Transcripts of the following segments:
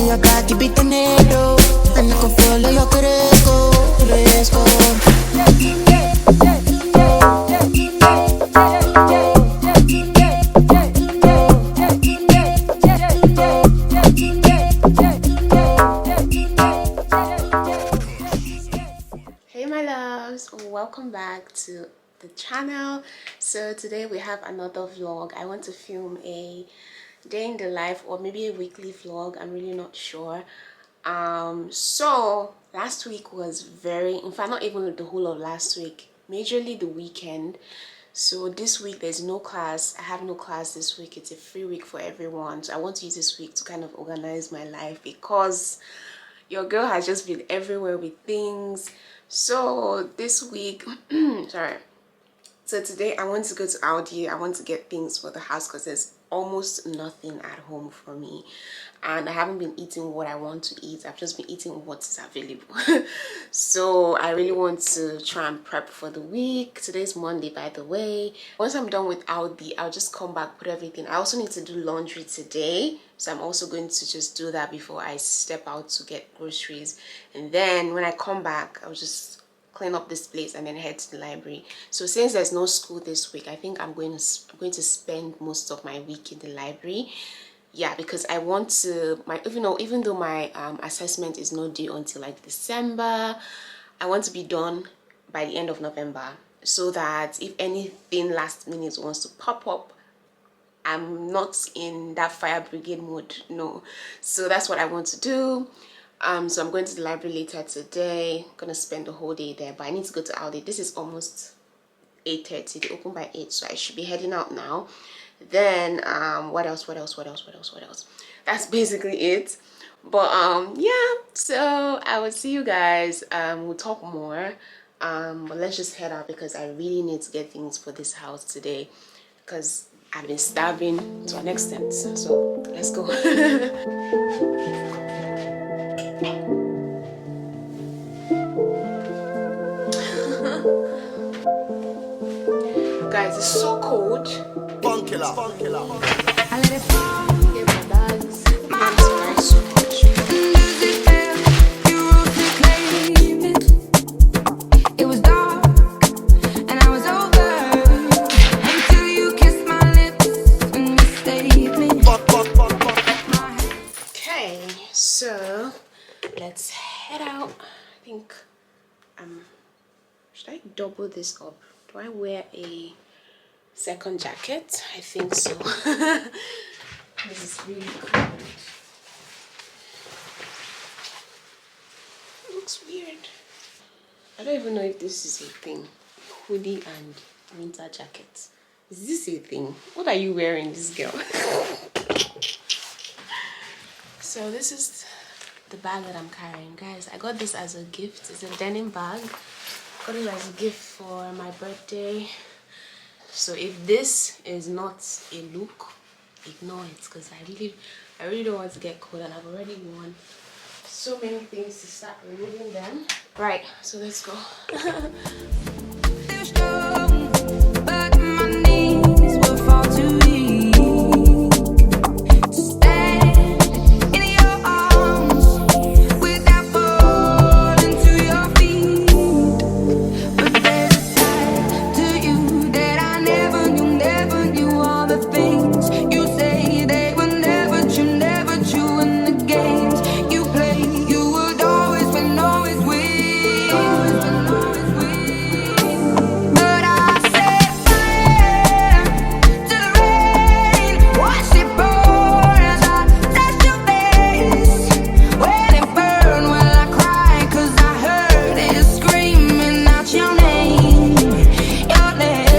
estoy acá, te pitanero. Ando con flor, yo crezco. Hey my loves, welcome back to the channel. So today we have another vlog. I want to film a day in the life or maybe a weekly vlog. I'm really not sure. So last week was in fact not even the whole of last week, majorly the weekend. So this week there's no class. I have no class this week. It's a free week for everyone. So I want to use this week to kind of organize my life because your girl has just been everywhere with things. So this week sorry, so today I want to go to Aldi. I want to get things for the house because there's almost nothing at home for me, and I haven't been eating what I want to eat. I've just been eating what is available. So I really want to try and prep for the week. Today's Monday, by the way. Once I'm done with Aldi, I'll just come back, put everything. I also need to do laundry today, so I'm also going to just do that before I step out to get groceries. And then when I come back, I'll just clean up this place and then head to the library. So since there's no school this week, I think I'm going to spend most of my week in the library. Yeah, because I want to, even though my assessment is not due until like December, I want to be done by the end of November, so that if anything last minute wants to pop up, I'm not in that fire brigade mode. No, so that's what I want to do. So I'm going to the library later today. I'm gonna spend the whole day there, but I need to go to Aldi. This is almost 8:30. They open by 8, so I should be heading out now. Then what else? That's basically it. But yeah, so I will see you guys. We'll talk more. But let's just head out because I really need to get things for this house today because I've been starving to an extent. So let's go. Guys, it's so cold. Funkilla. I let it fall. Get my bags. I'm so nice so much. It was dark and I was over until you kissed my lips and you saved me. Okay, so let's head out. I think should I double this up? Do I wear a second jacket? I think so. This is really cold. It looks weird. I don't even know if this is a thing. Hoodie and winter jacket. Is this a thing? What are you wearing, this girl? So this is the bag that I'm carrying. Guys, I got this as a gift. It's a denim bag. Got it as a gift for my birthday. So if this is not a look, ignore it because I really don't want to get cold, and I've already worn so many things to start removing them. Right, so let's go. But my knees will fall too weak to stand in your arms without falling to your feet. But there's a side to you that I never knew all the things you say they were never true, and the games you play, you would always win, always win. But I set fire to the rain, watch it pour as I touch your face. When it burned, well I cried 'cause I heard it screaming out your name, your name.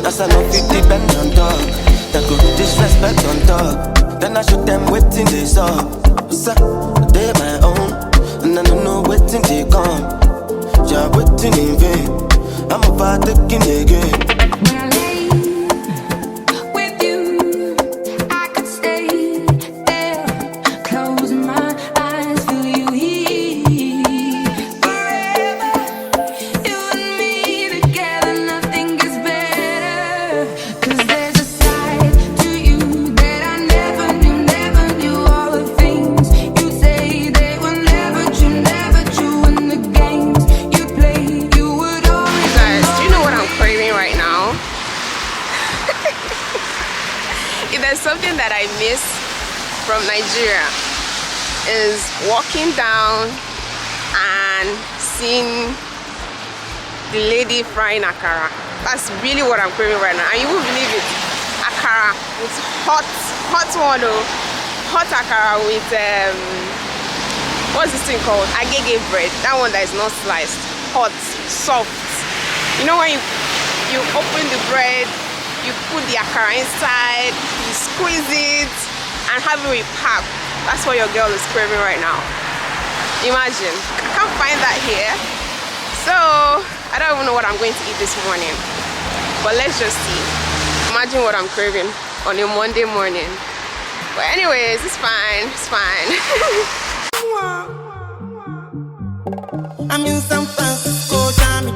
As I know 50 bend on dog, that go disrespect on dog. Then I shoot them waiting they saw. So they my own, and I don't know waiting they come. Yeah, waiting in vain. I'm about taking again. When I lay with you, I could stay there, close my eyes, feel you here forever. You and me together, nothing gets better. 'Cause there's a side to you that I If there's something that I miss from Nigeria is walking down and seeing the lady frying akara. That's really what I'm craving right now. And you won't believe it. Akara with hot one, hot akara with what's this thing called? Agege bread. That one that is not sliced. Hot, soft. You know when you open the bread, you put the akara inside, you squeeze it, and have it with pap. That's what your girl is craving right now. Imagine. I can't find that here. So, I don't even know what I'm going to eat this morning. But let's just see. Imagine what I'm craving on a Monday morning. But anyways, it's fine. It's fine. I'm in San Francisco, Jamie.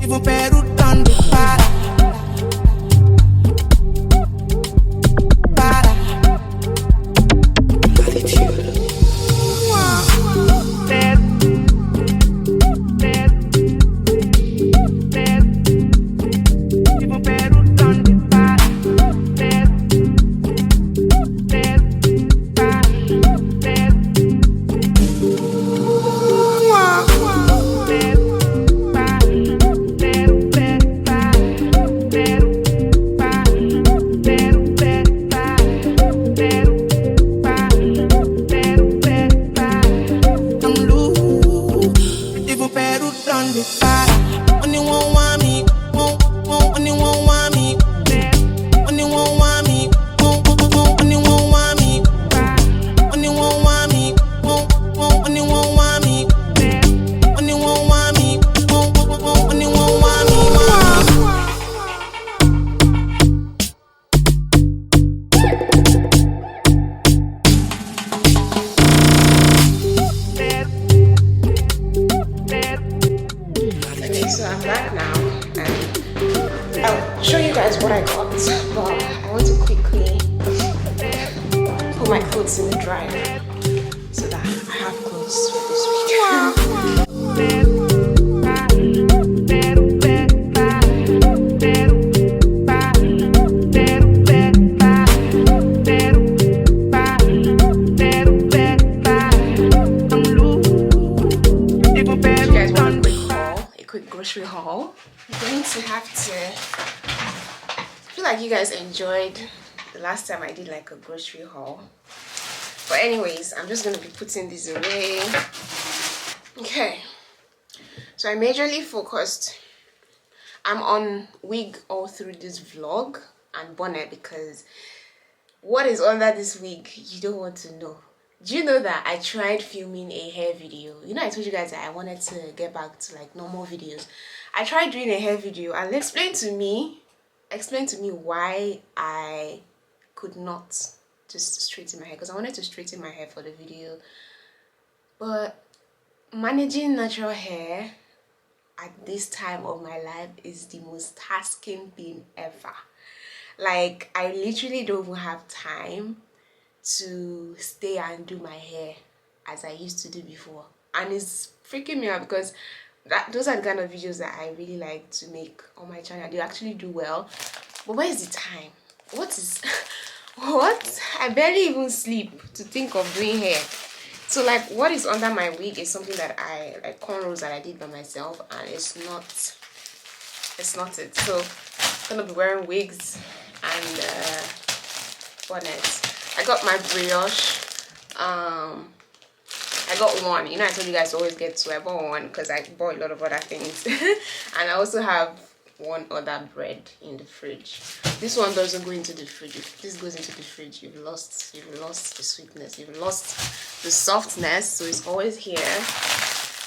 Even Peru done the para. So I'm back now and I'll show you guys what I got, but I want to quickly put my clothes in the dryer so that I have clothes for this week. Grocery haul. I'm going to have to, I feel like you guys enjoyed the last time I did like a grocery haul, but anyways, I'm just going to be putting these away. Okay, so I majorly focused, I'm on wig all through this vlog and bonnet because what is under this wig you don't want to know. Do you know that I tried filming a hair video? You know, I told you guys that I wanted to get back to like normal videos. I tried doing a hair video and explain to me why I could not just straighten my hair, because I wanted to straighten my hair for the video. But managing natural hair at this time of my life is the most tasking thing ever. Like, I literally don't even have time to stay and do my hair as I used to do before, and it's freaking me out because those are the kind of videos that I really like to make on my channel. They actually do well, but where is the time? What is what? I barely even sleep to think of doing hair. So like what is under my wig is something that I like, cornrows that I did by myself, and it's not it. So I'm gonna be wearing wigs and bonnets. I got my brioche. I got one. You know, I told you guys to always get two. I bought one because I bought a lot of other things. And I also have one other bread in the fridge. This one doesn't go into the fridge. If this goes into the fridge, you've lost the sweetness. You've lost the softness. So it's always here.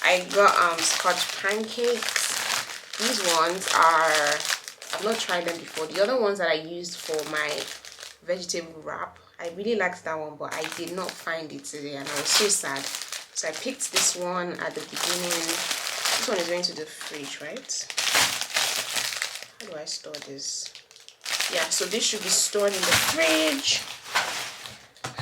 I got scotch pancakes. These ones are, I've not tried them before. The other ones that I used for my vegetable wrap, I really liked that one, but I did not find it today and I was so sad. So I picked this one at the beginning. This one is going to the fridge, right? How do I store this? Yeah, so this should be stored in the fridge.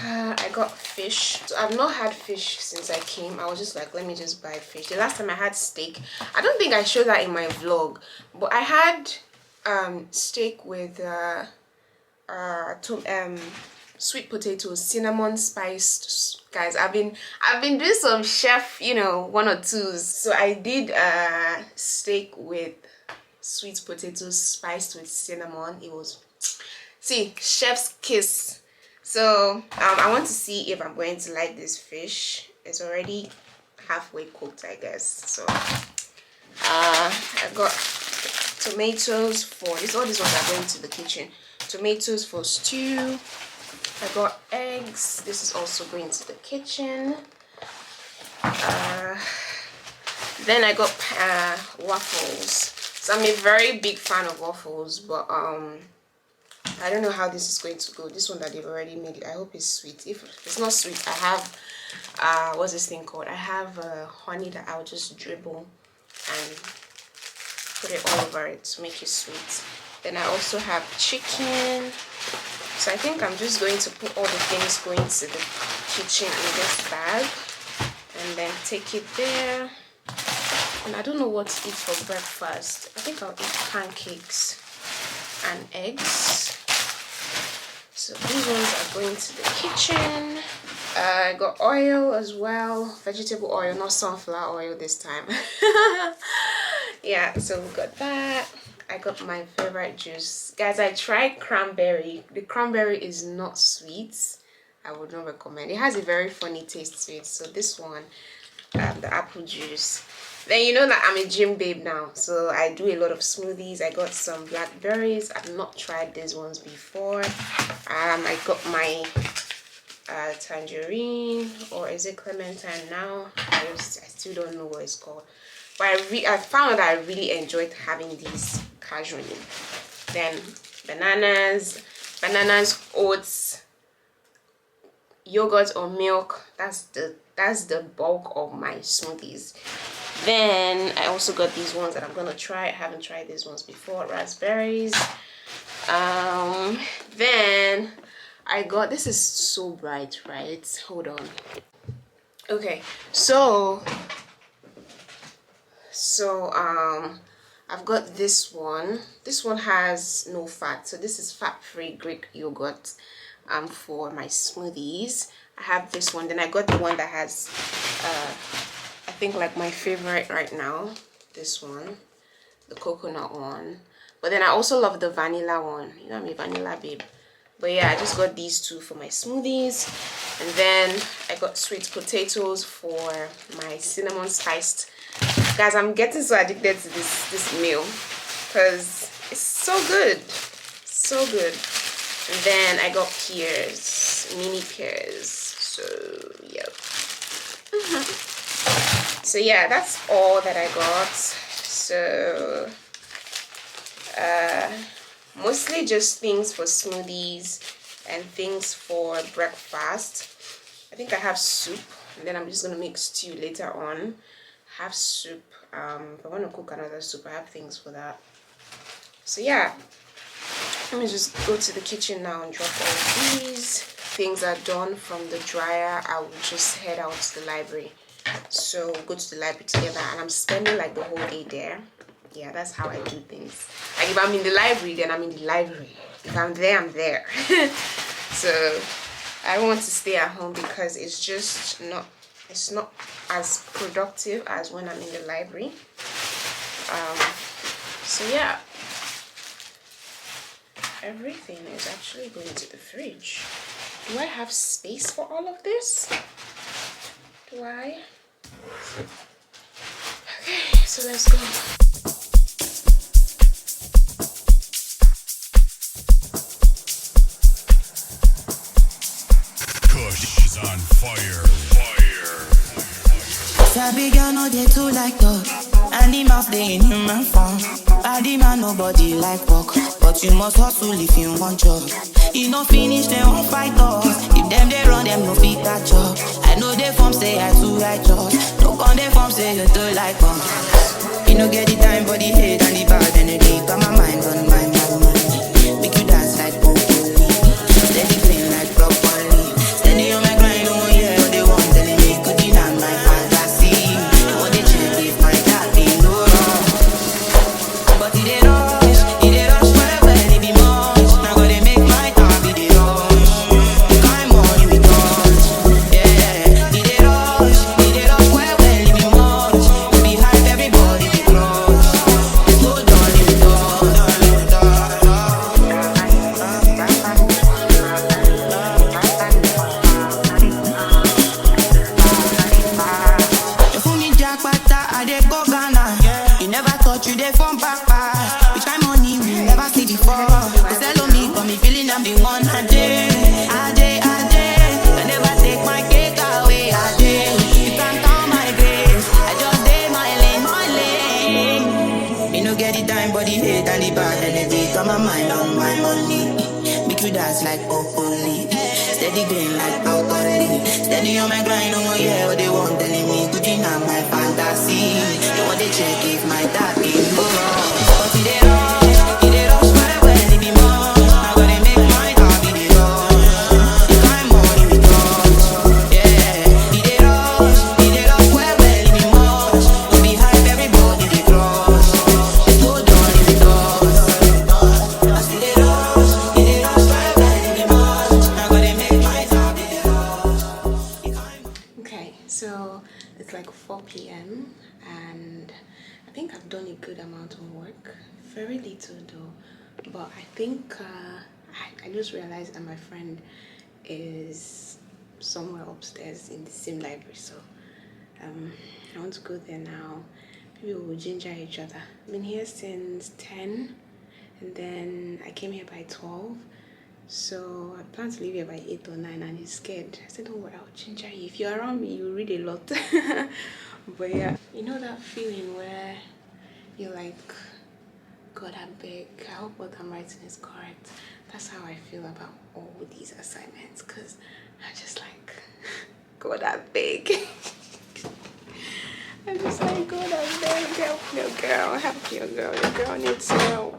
I got fish. So I've not had fish since I came. I was just like, let me just buy fish. The last time I had steak, I don't think I showed that in my vlog, but I had steak with sweet potatoes, cinnamon spiced. Guys, I've been doing some chef, you know, 1 or 2s. So I did steak with sweet potatoes spiced with cinnamon. It was, see, chef's kiss. So I want to see if I'm going to like this fish. It's already halfway cooked, I guess. So I got tomatoes for this. All these ones are going to the kitchen. Tomatoes for stew. I got eggs. This is also going to the kitchen. Then I got waffles. So I'm a very big fan of waffles, but I don't know how this is going to go. This one that they've already made, I hope it's sweet. If it's not sweet, I have what's this thing called? I have honey that I'll just dribble and put it all over it to make it sweet. Then I also have chicken. So I think I'm just going to put all the things going to the kitchen in this bag and then take it there. And I don't know what to eat for breakfast. I think I'll eat pancakes and eggs. So these ones are going to the kitchen. I got oil as well, vegetable oil, not sunflower oil this time. Yeah, so we got that. I got my favorite juice. Guys, I tried cranberry. The cranberry is not sweet. I would not recommend. It has a very funny taste to it. So this one, the apple juice. Then you know that I'm a gym babe now, so I do a lot of smoothies. I got some blackberries. I've not tried these ones before. I got my tangerine, or is it clementine now? I still don't know what it's called. But I found that I really enjoyed having these casually. Then bananas, oats, yogurt or milk. That's the bulk of my smoothies. Then I also got these ones that I'm gonna try. I haven't tried these ones before. Raspberries. Then I got, this is so bright, right? Hold on. Okay, so I've got this one. This one has no fat, so this is fat-free Greek yogurt for my smoothies. I have this one. Then I got the one that has I think like my favorite right now, this one, the coconut one. But then I also love the vanilla one. You know, I'm a vanilla babe. But yeah, I just got these two for my smoothies. And then I got sweet potatoes for my cinnamon spiced. Guys, I'm getting so addicted to this meal because it's so good. So good. And then I got pears, mini pears. So, yep. So yeah, that's all that I got. So mostly just things for smoothies and things for breakfast. I think I have soup, and then I'm just gonna make stew later on. Have soup. If I want to cook another soup, I have things for that. So yeah, let me just go to the kitchen now and drop all these things are done from the dryer. I will just head out to the library. So we'll go to the library together, and I'm spending like the whole day there. Yeah, that's how I do things. Like if I'm in the library, then I'm in the library. If I'm there, I'm there. So I don't want to stay at home because it's just not, it's not as productive as when I'm in the library. So yeah, everything is actually going to the fridge. Do I have space for all of this? Do I? Okay, so let's go. Kush is on fire. Sabi girl no dey too like talk. Animals dey in human form. Body man nobody like work, but you must hustle if you want job. You no finish them won't fight us. If them they run them no fit catch up. I know they form say I too righteous. No con they form say you too like us. You no get the time for the hate and the bad energy. Got my mind on my mind. Make you dance like broccoli. Steady clean like broccoli. Steady thought you there from back. Which kind money we never see before. Cause hello me, got me feeling I'm the one. I never take my cake away. You can't count my grace. I just did my lane. Me no get the time, but the hate and the bad energy. Got my mind on my money. Make you dance like broccoli. Steady green like broccoli. Steady on my grind, oh yeah, what they want telling me. Good enough, my fantasy. They want to check if my dad is wrong. But he they rush my way, they be more. Now gotta make my heart be the rush. If I'm money we touch, yeah. He they rush well, they be more. We behind everybody they crush. They go down in the dust. I see they rush my way, they be more. Now gotta make my heart be the rush. Okay, so it's like 4 p.m. and I think I've done a good amount of work. Very little though, but I think I just realized that my friend is somewhere upstairs in the same library, so I want to go there now. Maybe we'll ginger each other. I've been here since 10 and then I came here by 12. So I plan to leave here by 8 or 9 and he's scared. I said, don't worry, I'll ginger you. If you're around me, you read a lot. But yeah, you know that feeling where you're like, God, I beg, I hope what I'm writing is correct. That's how I feel about all these assignments, because I'm just like, God, I beg. I'm just like, God, I beg, help your girl, help your girl. Your girl needs help.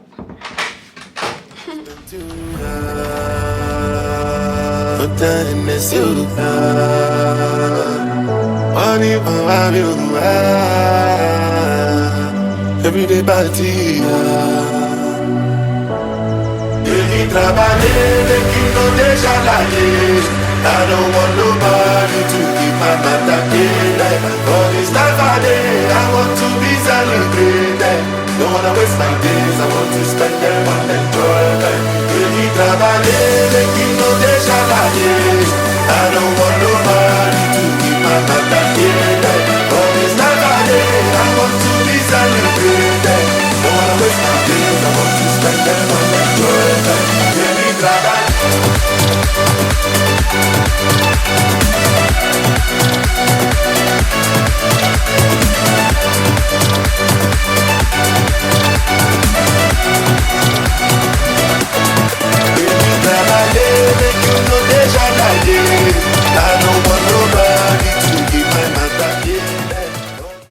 Put that in the suit. Money for everyday party. Daily trabalhar, que não deixa latir. I don't want nobody to keep my matter clear. For this life I live, I want to be celebrated. Don't wanna waste my days, I want to spend them and enjoy them. Daily trabalhar, que não deixa latir. I don't want